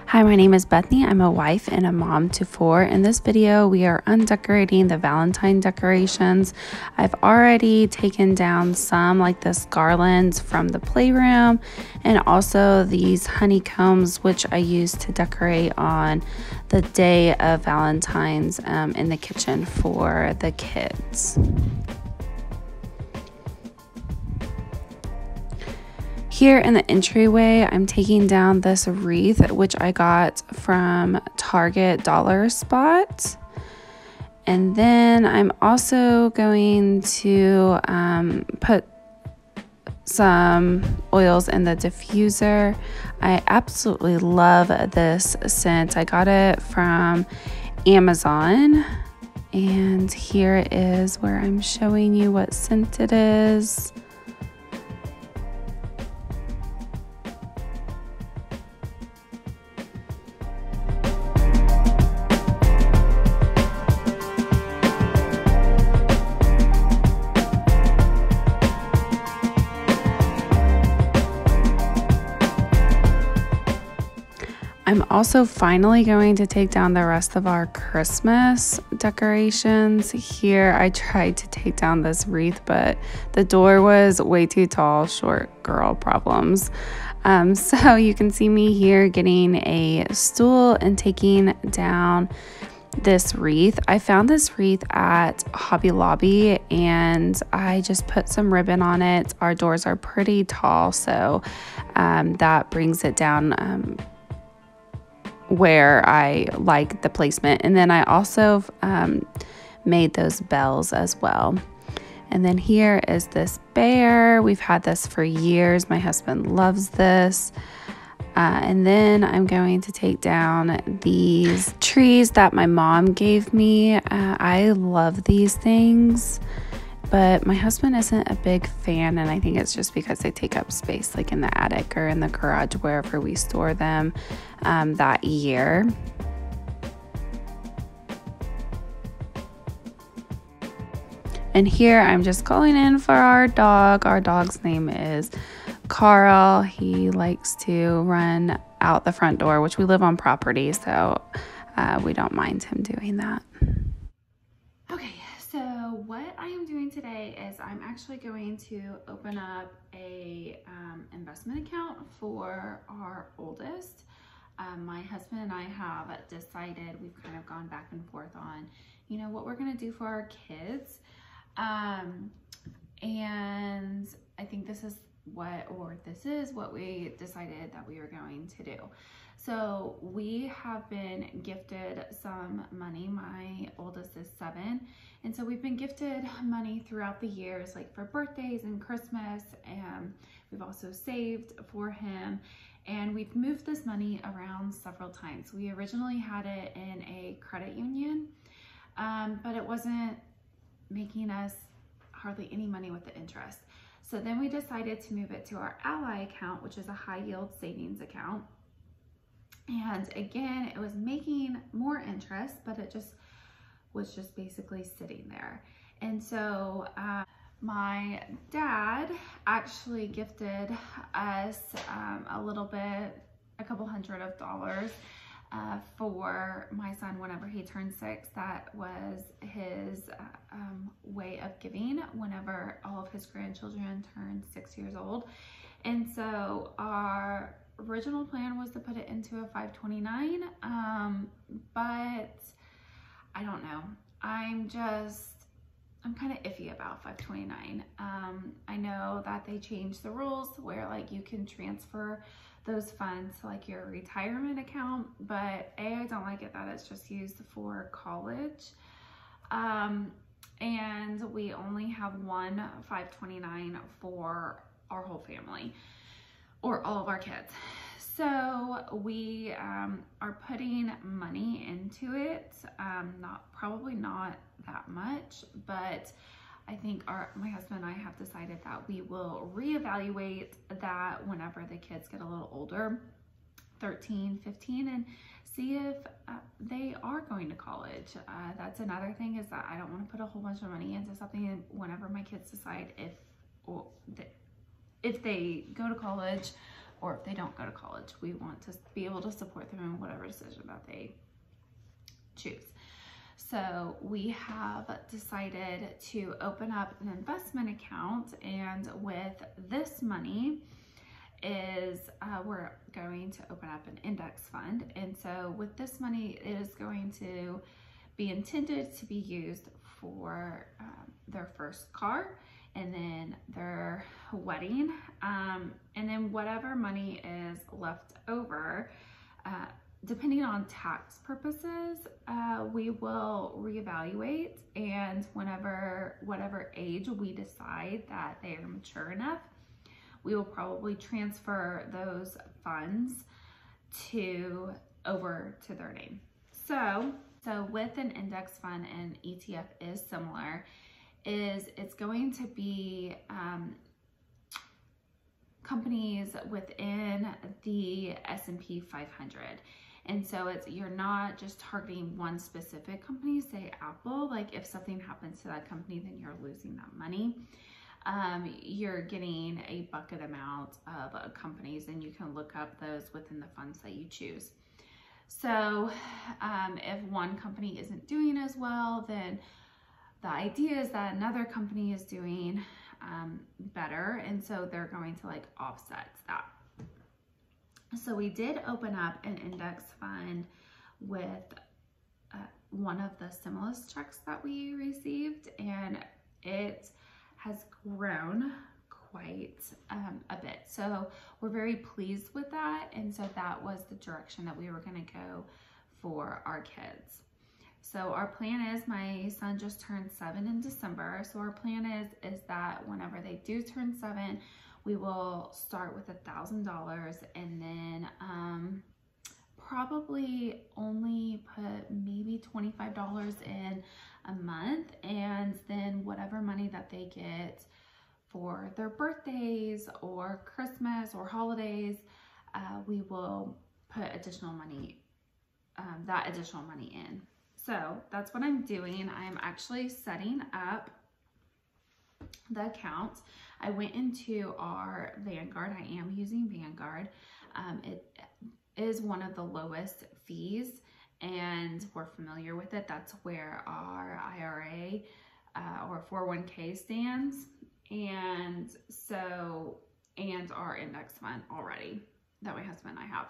Hi, my name is Bethany. I'm a wife and a mom to 4. In this video, we are undecorating the Valentine decorations. I've already taken down some like this garlands from the playroom and also these honeycombs, which I use to decorate on the day of Valentine's in the kitchen for the kids. Here in the entryway, I'm taking down this wreath, which I got from Target Dollar Spot. And then I'm also going to put some oils in the diffuser. I absolutely love this scent. I got it from Amazon. And here is where I'm showing you what scent it is. I'm also finally going to take down the rest of our Christmas decorations. Here, I tried to take down this wreath, but the door was way too tall, short girl problems. So you can see me here getting a stool and taking down this wreath. I found this wreath at Hobby Lobby and I just put some ribbon on it. Our doors are pretty tall, so that brings it down where I like the placement. And then I also made those bells as well. And then here is this bear. We've had this for years. My husband loves this. And then I'm going to take down these trees that my mom gave me. I love these things, but my husband isn't a big fan, and I think it's just because they take up space like in the attic or in the garage, wherever we store them that year. And here I'm just calling in for our dog. Our dog's name is Carl. He likes to run out the front door, which we live on property, so we don't mind him doing that. Okay, so what I am doing today is I'm actually going to open up a investment account for our oldest. My husband and I have decided, we've kind of gone back and forth on, you know, what we're going to do for our kids. And I think this is what we decided that we were going to do. So we have been gifted some money. My oldest is 7. And so we've been gifted money throughout the years, like for birthdays and Christmas. And we've also saved for him. And we've moved this money around several times. We originally had it in a credit union, but it wasn't making us hardly any money with the interest. So then we decided to move it to our Ally account, which is a high yield savings account. And again, it was making more interest, but it just was just basically sitting there. And so my dad actually gifted us a couple hundred of dollars for my son whenever he turned 6. That was his way of giving whenever all of his grandchildren turned 6 years old. And so our original plan was to put it into a 529, but I don't know. I'm kind of iffy about 529. I know that they changed the rules where like you can transfer those funds to like your retirement account, but I don't like it that it's just used for college. And we only have one 529 for our whole family or all of our kids. So we are putting money into it, probably not that much, but I think my husband and I have decided that we will reevaluate that whenever the kids get a little older, 13, 15, and see if they are going to college. That's another thing, is that I don't want to put a whole bunch of money into something whenever my kids decide if they go to college or if they don't go to college, we want to be able to support them in whatever decision that they choose. So we have decided to open up an investment account, and with this money is we're going to open up an index fund. And so with this money, it is going to be intended to be used for their first car, and then their wedding, and then whatever money is left over, depending on tax purposes, we will reevaluate, and whatever age we decide that they are mature enough, we will probably transfer those funds over to their name. So with an index fund, and ETF is similar, it's going to be companies within the S&P 500. And so you're not just targeting one specific company, say Apple. Like if something happens to that company, then you're losing that money. You're getting a bucket amount of companies, and you can look up those within the funds that you choose. So if one company isn't doing as well, then the idea is that another company is doing better, and so they're going to like offset that. So we did open up an index fund with one of the stimulus checks that we received, and it has grown quite a bit. So we're very pleased with that, and so that was the direction that we were going to go for our kids. So our plan is, my son just turned 7 in December, so our plan is that whenever they do turn 7, we will start with $1,000, and then probably only put maybe $25 in a month, and then whatever money that they get for their birthdays or Christmas or holidays, we will put additional money, that additional money in. So that's what I'm doing. I'm actually setting up the account. I went into our Vanguard. I am using Vanguard. It is one of the lowest fees, and we're familiar with it. That's where our IRA or 401k stands, and our index fund already that my husband and I have.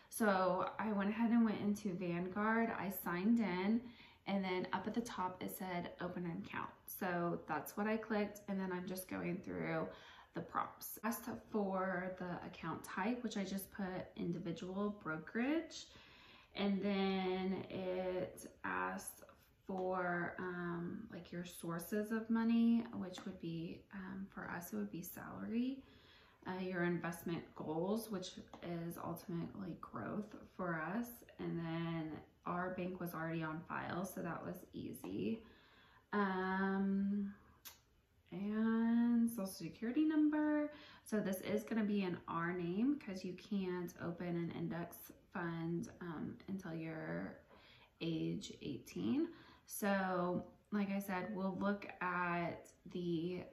So I went ahead and went into Vanguard. I signed in, and then up at the top it said open an account. So that's what I clicked, and then I'm just going through the prompts. Asked for the account type, which I just put individual brokerage, and then it asked for like your sources of money, which would be for us it would be salary, your investment goals, which is ultimately growth for us, and then our bank was already on file, so that was easy. And social security number. So this is going to be in our name because you can't open an index fund until you're age 18. So like I said, we'll look at the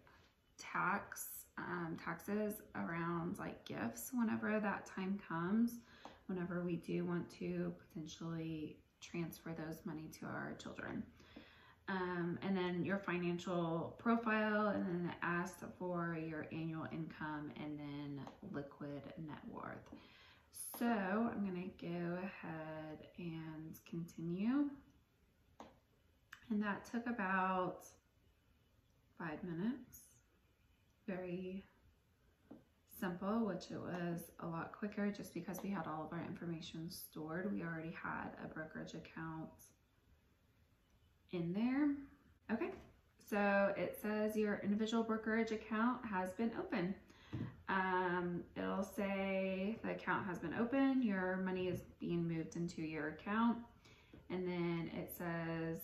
taxes around like gifts whenever that time comes, whenever we do want to potentially transfer those money to our children. And then your financial profile, and then it asks for your annual income, and then liquid net worth. So I'm gonna go ahead and continue. And that took about 5 minutes. Very simple, which it was a lot quicker just because we had all of our information stored. We already had a brokerage account in there. Okay, so it says your individual brokerage account has been opened. It'll say the account has been opened, your money is being moved into your account, and then it says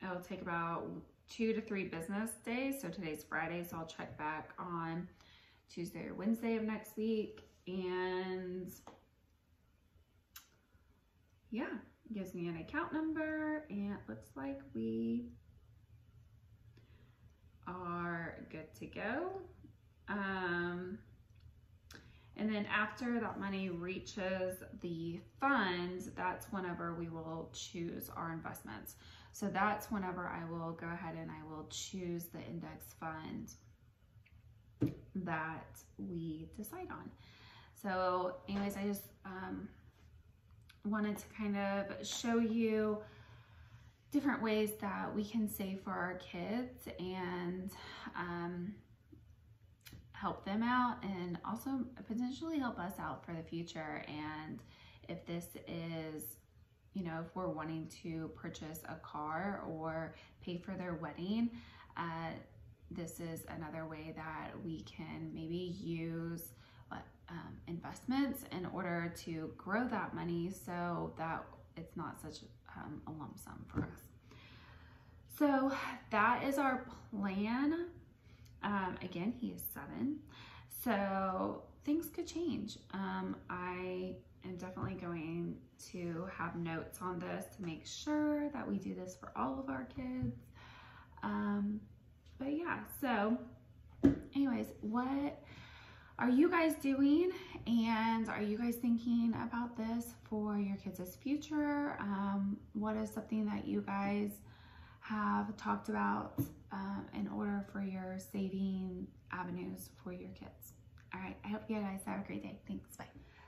it'll take about 2 to 3 business days. So today's Friday, so I'll check back on Tuesday or Wednesday of next week, and yeah, it gives me an account number, and it looks like we are good to go. And then after that money reaches the fund, that's whenever we will choose our investments. So that's whenever I will go ahead and I will choose the index fund that we decide on. So anyways, I just wanted to kind of show you different ways that we can save for our kids and help them out, and also potentially help us out for the future. And if this is, you know, if we're wanting to purchase a car or pay for their wedding, this is another way that we can maybe use investments in order to grow that money so that it's not such a lump sum for us. So that is our plan. Again, he is 7, so things could change. I am definitely going to have notes on this to make sure that we do this for all of our kids. But yeah, so anyways, what are you guys doing, and are you guys thinking about this for your kids' future? What is something that you guys have talked about in order for your saving avenues for your kids? All right, I hope you guys have a great day. Thanks, bye.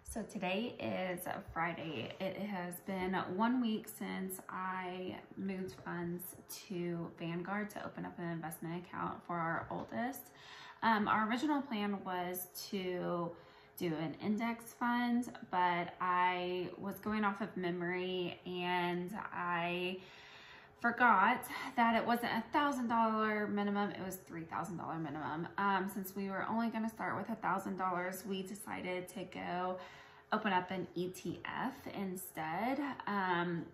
So today is Friday. It has been 1 week since I moved funds to Vanguard to open up an investment account for our oldest. Our original plan was to do an index fund, but I was going off of memory and I forgot that it wasn't $1,000 minimum, it was $3,000 minimum. Since we were only going to start with $1,000, we decided to go open up an ETF instead,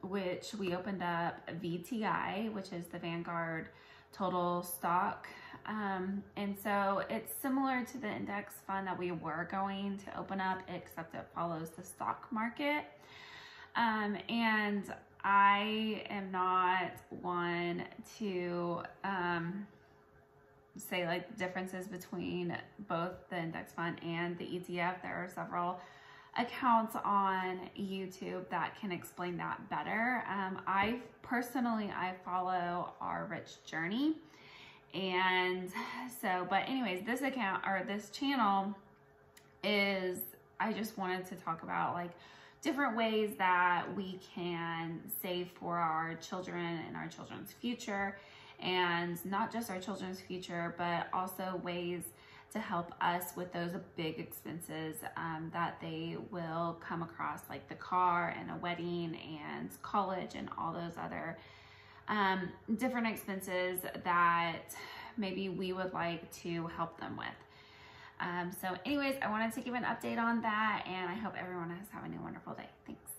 which we opened up VTI, which is the Vanguard Total Stock. And so it's similar to the index fund that we were going to open up, except it follows the stock market. And I am not one to say like differences between both the index fund and the ETF. There are several accounts on YouTube that can explain that better. I follow Our Rich Journey. And so, but anyways, this account or this channel is, I just wanted to talk about like different ways that we can save for our children and our children's future, and not just our children's future, but also ways to help us with those big expenses that they will come across, like the car and a wedding and college and all those other different expenses that maybe we would like to help them with. So anyways, I wanted to give an update on that, and I hope everyone is having a wonderful day. Thanks.